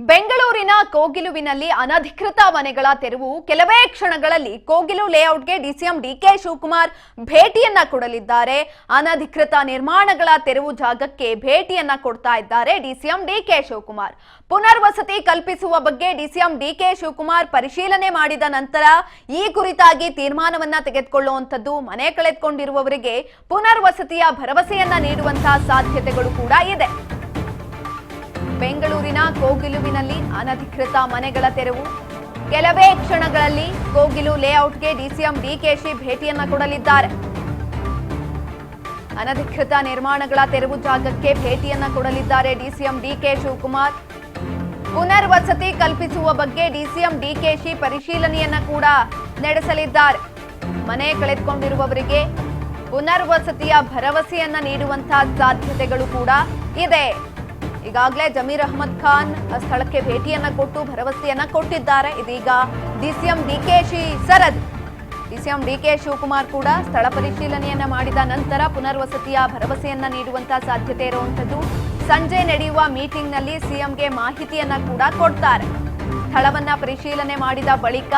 ಬೆಂಗಳೂರಿನ ಕೋಗಿಲುವಿನಲ್ಲಿ ಅನಧಿಕೃತ ಮನೆಗಳ ತೆರವು ಕೆಲವೇ ಕ್ಷಣಗಳಲ್ಲಿ ಕೋಗಿಲು ಲೇಔಟ್ಗೆ ಡಿಸಿಎಂ ಡಿಕೆ ಶಿವಕುಮಾರ್ ಭೇಟಿಯನ್ನ ಕೊಡಲಿದ್ದಾರೆ. ಅನಧಿಕೃತ ನಿರ್ಮಾಣಗಳ ತೆರವು ಜಾಗಕ್ಕೆ ಭೇಟಿಯನ್ನ ಕೊಡ್ತಾ ಇದ್ದಾರೆ ಡಿಸಿಎಂ ಡಿಕೆ ಶಿವಕುಮಾರ್. ಪುನರ್ವಸತಿ ಕಲ್ಪಿಸುವ ಬಗ್ಗೆ ಡಿಸಿಎಂ ಡಿಕೆ ಶಿವಕುಮಾರ್ ಪರಿಶೀಲನೆ ಮಾಡಿದ ನಂತರ ಈ ಕುರಿತಾಗಿ ತೀರ್ಮಾನವನ್ನ ತೆಗೆದುಕೊಳ್ಳುವಂತದ್ದು. ಮನೆ ಕಳೆದುಕೊಂಡಿರುವವರಿಗೆ ಪುನರ್ವಸತಿಯ ಭರವಸೆಯನ್ನ ನೀಡುವಂತಹ ಸಾಧ್ಯತೆಗಳು ಕೂಡ ಇದೆ. ಬೆಂಗಳೂರಿನ ಕೋಗಿಲುವಿನಲ್ಲಿ ಅನಧಿಕೃತ ಮನೆಗಳ ತೆರವು ಕೆಲವೇ ಕ್ಷಣಗಳಲ್ಲಿ ಕೋಗಿಲು ಲೇಔಟ್ಗೆ ಡಿಸಿಎಂ ಡಿಕೆಶಿ ಭೇಟಿಯನ್ನ ಕೊಡಲಿದ್ದಾರೆ. ಅನಧಿಕೃತ ನಿರ್ಮಾಣಗಳ ತೆರವು ಜಾಗಕ್ಕೆ ಭೇಟಿಯನ್ನ ಕೊಡಲಿದ್ದಾರೆ ಡಿಸಿಎಂ ಡಿಕೆ ಶಿವಕುಮಾರ್. ಪುನರ್ವಸತಿ ಕಲ್ಪಿಸುವ ಬಗ್ಗೆ ಡಿಸಿಎಂ ಡಿಕೆಶಿ ಪರಿಶೀಲನೆಯನ್ನ ಕೂಡ ನಡೆಸಲಿದ್ದಾರೆ. ಮನೆ ಕಳೆದುಕೊಂಡಿರುವವರಿಗೆ ಪುನರ್ವಸತಿಯ ಭರವಸೆಯನ್ನ ನೀಡುವಂತಹ ಸಾಧ್ಯತೆಗಳು ಕೂಡ ಇದೆ. ಈಗಾಗಲೇ ಜಮೀರ್ ಅಹಮದ್ ಖಾನ್ ಸ್ಥಳಕ್ಕೆ ಭೇಟಿಯನ್ನ ಕೊಟ್ಟು ಭರವಸೆಯನ್ನ ಕೊಟ್ಟಿದ್ದಾರೆ. ಇದೀಗ ಡಿಸಿಎಂ ಡಿಕೆಶಿ ಸರದಿ. ಡಿಸಿಎಂ ಡಿಕೆ ಶಿವಕುಮಾರ್ ಕೂಡ ಸ್ಥಳ ಪರಿಶೀಲನೆಯನ್ನ ಮಾಡಿದ ನಂತರ ಪುನರ್ವಸತಿಯ ಭರವಸೆಯನ್ನ ನೀಡುವಂತಹ ಸಾಧ್ಯತೆ ಇರುವಂತದ್ದು. ಸಂಜೆ ನಡೆಯುವ ಮೀಟಿಂಗ್ ನಲ್ಲಿ ಸಿಎಂಗೆ ಮಾಹಿತಿಯನ್ನ ಕೂಡ ಕೊಡ್ತಾರೆ. ಸ್ಥಳವನ್ನ ಪರಿಶೀಲನೆ ಮಾಡಿದ ಬಳಿಕ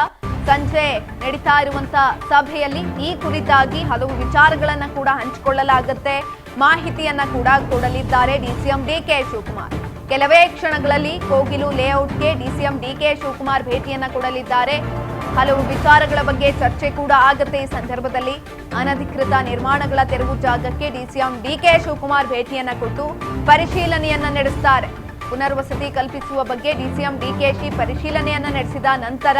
ಸಂಜೆ ನಡೀತಾ ಇರುವಂತಹ ಸಭೆಯಲ್ಲಿ ಈ ಕುರಿತಾಗಿ ಹಲವು ವಿಚಾರಗಳನ್ನ ಕೂಡ ಹಂಚಿಕೊಳ್ಳಲಾಗುತ್ತೆ. ಮಾಹಿತಿಯನ್ನ ಕೂಡ ಕೊಡಲಿದ್ದಾರೆ ಡಿಸಿಎಂ ಡಿಕೆ ಶಿವಕುಮಾರ್. ಕೆಲವೇ ಕ್ಷಣಗಳಲ್ಲಿ ಕೋಗಿಲು ಲೇಔಟ್ಗೆ ಡಿಸಿಎಂ ಡಿಕೆ ಶಿವಕುಮಾರ್ ಭೇಟಿಯನ್ನ ಕೊಡಲಿದ್ದಾರೆ. ಹಲವು ವಿಚಾರಗಳ ಬಗ್ಗೆ ಚರ್ಚೆ ಕೂಡ ಆಗುತ್ತೆ. ಈ ಸಂದರ್ಭದಲ್ಲಿ ಅನಧಿಕೃತ ನಿರ್ಮಾಣಗಳ ತೆರವು ಜಾಗಕ್ಕೆ ಡಿಸಿಎಂ ಡಿಕೆ ಶಿವಕುಮಾರ್ ಭೇಟಿಯನ್ನ ಕೊಟ್ಟು ಪರಿಶೀಲನೆಯನ್ನ ನಡೆಸುತ್ತಾರೆ. ಪುನರ್ವಸತಿ ಕಲ್ಪಿಸುವ ಬಗ್ಗೆ ಡಿಸಿಎಂ ಡಿಕೆಶಿ ಪರಿಶೀಲನೆಯನ್ನ ನಡೆಸಿದ ನಂತರ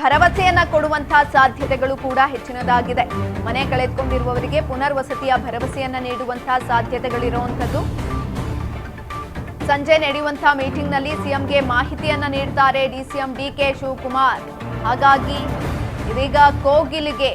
ಭರವಸೆಯನ್ನ ಕೊಡುವಂತಹ ಸಾಧ್ಯತೆಗಳು ಕೂಡ ಹೆಚ್ಚಿನದಾಗಿದೆ. ಮನೆ ಕಳೆದುಕೊಂಡಿರುವವರಿಗೆ ಪುನರ್ವಸತಿಯ ಭರವಸೆಯನ್ನ ನೀಡುವಂತಹ ಸಾಧ್ಯತೆಗಳಿರುವಂತದ್ದು. ಸಂಜೆ ನಡೆಯುವಂತಹ ಮೀಟಿಂಗ್ ನಲ್ಲಿ ಸಿಎಂಗೆ ಮಾಹಿತಿಯನ್ನ ನೀಡುತ್ತಾರೆ ಡಿಸಿಎಂ ಡಿಕೆ ಶಿವಕುಮಾರ್. ಹಾಗಾಗಿ ಇದೀಗ ಕೋಗಿಲಿಗೆ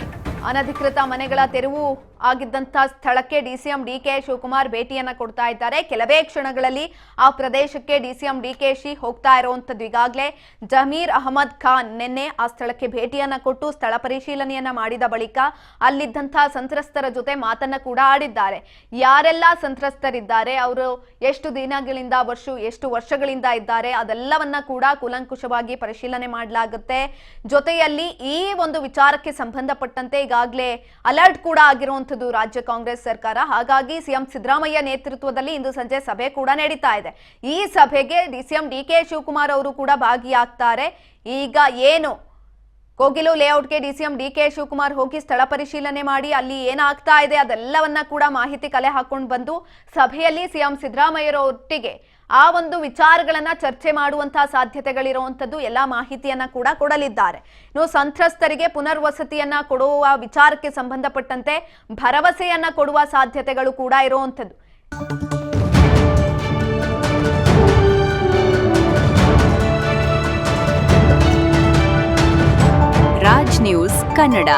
ಅನಧಿಕೃತ ಮನೆಗಳ ತೆರವು ಆಗಿದ್ದಂತಹ ಸ್ಥಳಕ್ಕೆ ಡಿಸಿಎಂ ಡಿಕೆ ಶಿವಕುಮಾರ್ ಭೇಟಿಯನ್ನ ಕೊಡ್ತಾ ಇದ್ದಾರೆ. ಕೆಲವೇ ಕ್ಷಣಗಳಲ್ಲಿ ಆ ಪ್ರದೇಶಕ್ಕೆ ಡಿಸಿಎಂ ಡಿಕೆಶಿ ಹೋಗ್ತಾ ಇರುವಂತದ್ದು. ಈಗಾಗಲೇ ಜಮೀರ್ ಅಹಮದ್ ಖಾನ್ ನಿನ್ನೆ ಆ ಸ್ಥಳಕ್ಕೆ ಭೇಟಿಯನ್ನ ಕೊಟ್ಟು ಸ್ಥಳ ಪರಿಶೀಲನೆಯನ್ನ ಮಾಡಿದ ಬಳಿಕ ಅಲ್ಲಿದ್ದಂತಹ ಸಂತ್ರಸ್ತರ ಜೊತೆ ಮಾತನ್ನ ಕೂಡ ಆಡಿದ್ದಾರೆ. ಯಾರೆಲ್ಲ ಸಂತ್ರಸ್ತರಿದ್ದಾರೆ, ಅವರು ಎಷ್ಟು ದಿನಗಳಿಂದ ಎಷ್ಟು ವರ್ಷಗಳಿಂದ ಇದ್ದಾರೆ, ಅದೆಲ್ಲವನ್ನ ಕೂಡ ಕೂಲಂಕುಷವಾಗಿ ಪರಿಶೀಲನೆ ಮಾಡಲಾಗುತ್ತೆ. ಜೊತೆಯಲ್ಲಿ ಈ ಒಂದು ವಿಚಾರಕ್ಕೆ ಸಂಬಂಧಪಟ್ಟಂತೆ ಈಗಾಗಲೇ ಅಲರ್ಟ್ ಕೂಡ ಆಗಿರುವಂತ ರಾಜ್ಯ ಕಾಂಗ್ರೆಸ್ ಸರ್ಕಾರ. ಹಾಗಾಗಿ ಸಿಎಂ ಸಿದ್ದರಾಮಯ್ಯ ನೇತೃತ್ವದಲ್ಲಿ ಇಂದು ಸಂಜೆ ಸಭೆ ಕೂಡ ನಡೀತಾ ಇದೆ. ಈ ಸಭೆಗೆ ಡಿಸಿಎಂ ಡಿಕೆ ಶಿವಕುಮಾರ್ ಅವರು ಕೂಡ ಭಾಗಿಯಾಗ್ತಾರೆ. ಈಗ ಏನು ಕೋಗಿಲು ಲೇಔಟ್ಗೆ ಡಿಸಿಎಂ ಡಿಕೆ ಶಿವಕುಮಾರ್ ಹೋಗಿ ಸ್ಥಳ ಪರಿಶೀಲನೆ ಮಾಡಿ ಅಲ್ಲಿ ಏನಾಗ್ತಾ ಇದೆ ಅದೆಲ್ಲವನ್ನ ಕೂಡ ಮಾಹಿತಿ ಕಲೆ ಹಾಕೊಂಡು ಬಂದು ಸಭೆಯಲ್ಲಿ ಸಿಎಂ ಸಿದ್ದರಾಮಯ್ಯರೊಟ್ಟಿಗೆ ಆ ಒಂದು ವಿಚಾರಗಳನ್ನ ಚರ್ಚೆ ಮಾಡುವಂತಹ ಸಾಧ್ಯತೆಗಳಿರುವಂತದ್ದು. ಎಲ್ಲಾ ಮಾಹಿತಿಯನ್ನ ಕೂಡ ಕೊಡಲಿದ್ದಾರೆ. ಇನ್ನು ಸಂತ್ರಸ್ತರಿಗೆ ಪುನರ್ವಸತಿಯನ್ನ ಕೊಡುವ ವಿಚಾರಕ್ಕೆ ಸಂಬಂಧಪಟ್ಟಂತೆ ಭರವಸೆಯನ್ನ ಕೊಡುವ ಸಾಧ್ಯತೆಗಳು ಕೂಡ ಇರುವಂತದ್ದು. ರಾಜ್ ನ್ಯೂಸ್ ಕನ್ನಡ.